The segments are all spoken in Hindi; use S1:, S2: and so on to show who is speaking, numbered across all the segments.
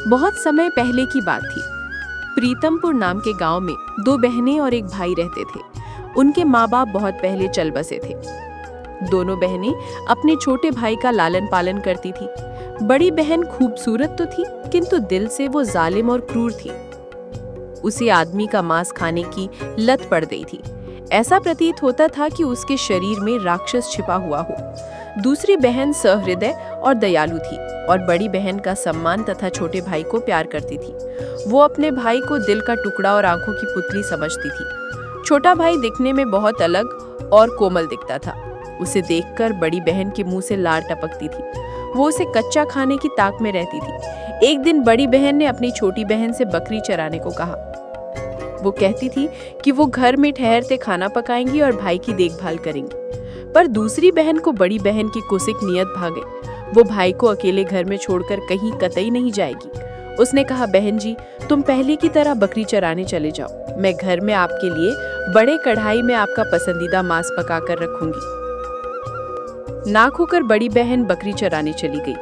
S1: बहुत समय पहले की बात थी। प्रीतमपुर नाम के गांव में दो बहनें और एक भाई रहते थे। उनके माँ बाप बहुत पहले चल बसे थे। दोनों बहनें अपने छोटे भाई का लालन पालन करती थी। बड़ी बहन खूबसूरत तो थी, किंतु दिल से वो जालिम और क्रूर थी। उसे आदमी का मांस खाने की लत पड़ गई थी। ऐसा प्रतीत होता था कि उसके शरीर में राक्षस छिपा हुआ हो। दूसरी बहन सहृदय और दयालु थी और बड़ी बहन का सम्मान तथा छोटे भाई को प्यार करती थी। वो अपने भाई को दिल का टुकड़ा और आंखों की पुतली समझती थी। छोटा भाई दिखने में बहुत अलग और कोमल दिखता था। उसे देखकर बड़ी बहन के मुंह से लार टपकती थी। वो उसे कच्चा खाने की ताक में रहती थी। एक दिन बड़ी बहन ने अपनी छोटी बहन से बकरी चराने को कहा। वो कहती थी कि वो घर में ठहरते खाना पकाएंगी और भाई की देखभाल करेंगी। पर दूसरी बहन को बड़ी बहन की कुसिक नियत भा गई। वो भाई को अकेले घर में छोड़कर कहीं कतई नहीं जाएगी। उसने कहा, बहन जी, तुम पहले की तरह बकरी चराने चले जाओ। मैं घर में आपके लिए बड़े कढ़ाई में आपका पसंदीदा मांस पकाकर रखूंगी। नाक होकर बड़ी बहन बकरी चराने चली गई।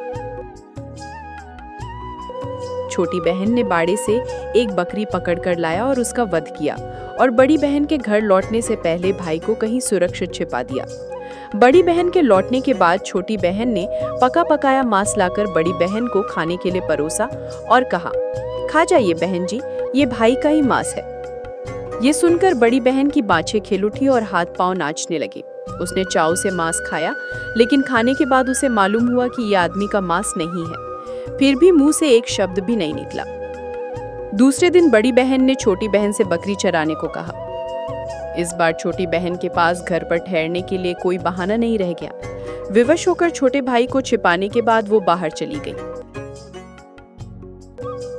S1: छोटी बहन ने बाड़े से एक बकरी पकड़कर लाया और उसका वध किया और बड़ी बहन के घर लौटने से पहले भाई को कहीं सुरक्षित छिपा दिया। बड़ी बहन के लौटने के बाद छोटी बहन ने पका पकाया मांस लाकर बड़ी बहन को खाने के लिए परोसा और कहा, खा जाइए बहन जी, ये भाई का ही मांस है। ये सुनकर बड़ी बहन की बाछें खिल उठी और हाथ पांव नाचने लगे। उसने चाव से मांस खाया, लेकिन खाने के बाद उसे मालूम हुआ कि ये आदमी का मांस नहीं है। फिर भी मुंह से एक शब्द भी नहीं निकला। दूसरे दिन बड़ी बहन ने छोटी बहन से बकरी चराने को कहा। इस बार छोटी बहन के पास घर पर ठहरने के लिए कोई बहाना नहीं रह गया। विवश होकर छोटे भाई को छिपाने के बाद वो बाहर चली गई।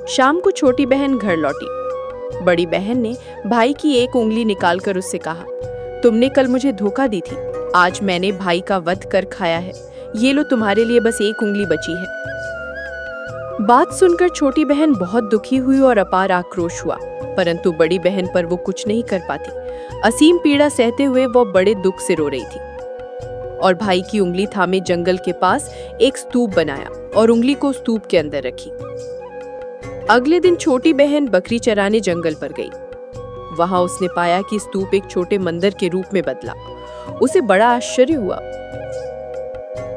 S1: शाम को छोटी बहन घर लौटी। बड़ी बहन ने भाई की एक उंगली निकालकर उससे कहा, तुमने कल मुझे धोखा दी थी। आज मैंने भाई का वध कर खाया है। ये लो, तुम्हारे लिए बस एक उंगली बची है। बात सुनकर छोटी बहन बहुत दुखी हुई और अपार आक्रोश हुआ, परंतु बड़ी बहन पर वो कुछ नहीं कर पाती। असीम पीड़ा सहते हुए वो बड़े दुख से रो रही थी और भाई की उंगली थामे जंगल के पास एक स्तूप बनाया और उंगली को स्तूप के अंदर रखी। अगले दिन छोटी बहन बकरी चराने जंगल पर गई। वहां उसने पाया कि स्तूप एक छोटे मंदिर के रूप में बदला। उसे बड़ा आश्चर्य हुआ।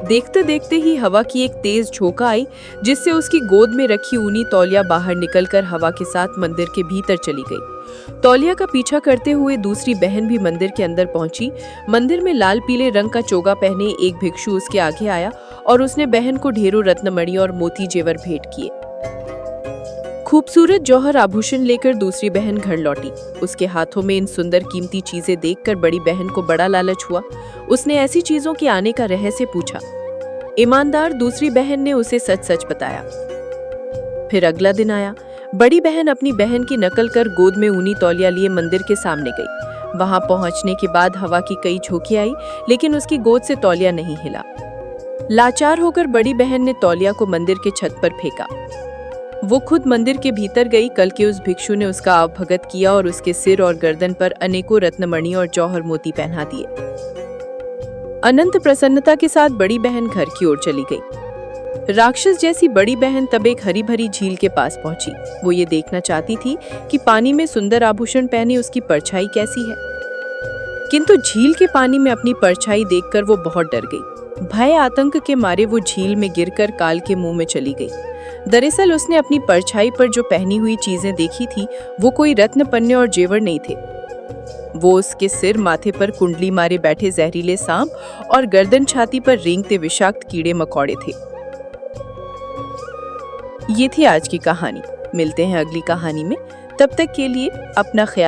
S1: देखते देखते ही हवा की एक तेज झोंका आई, जिससे उसकी गोद में रखी ऊनी तौलिया बाहर निकलकर हवा के साथ मंदिर के भीतर चली गई। तौलिया का पीछा करते हुए दूसरी बहन भी मंदिर के अंदर पहुंची। मंदिर में लाल पीले रंग का चोगा पहने एक भिक्षु उसके आगे आया और उसने बहन को ढेरों रत्नमणि और मोती जेवर भेंट किए। खूबसूरत जौहर आभूषण लेकर दूसरी बहन घर लौटी। उसके हाथों में इन सुंदर कीमती चीजें देखकर बड़ी बहन को बड़ा लालच हुआ। उसने ऐसी चीजों के आने का रहस्य पूछा। ईमानदार दूसरी बहन ने उसे सच सच बताया। फिर अगला दिन आया। बड़ी बहन अपनी बहन की नकल कर गोद में ऊनी तौलिया लिए मंदिर के सामने गई। वहां पहुंचने के बाद हवा की कई झोंकी आई, लेकिन उसकी गोद से तौलिया नहीं हिला। लाचार होकर बड़ी बहन ने तौलिया को मंदिर के छत पर फेंका। वो खुद मंदिर के भीतर गई। कल के उस भिक्षु ने उसका आवभगत किया और उसके सिर और गर्दन पर अनेकों रत्नमणि और जौहर मोती पहना दिए। अनंत प्रसन्नता के साथ बड़ी बहन घर की ओर चली गई। राक्षस जैसी बड़ी बहन तब एक हरी भरी झील के पास पहुंची। वो ये देखना चाहती थी कि पानी में सुंदर आभूषण पहने उसकी परछाई कैसी है, किंतु झील के पानी में अपनी परछाई देखकर वो बहुत डर गई। भय आतंक के मारे वो झील में गिरकर काल के मुंह में चली गई। दरअसल उसने अपनी परछाई पर जो पहनी हुई चीजें देखी थी, वो कोई रत्न पन्ने और जेवर नहीं थे। वो उसके सिर माथे पर कुंडली मारे बैठे जहरीले सांप और गर्दन छाती पर रेंगते विषाक्त कीड़े मकोड़े थे। ये थी आज की कहानी। मिलते हैं अगली कहानी में। तब तक के लिए अपना ख्याल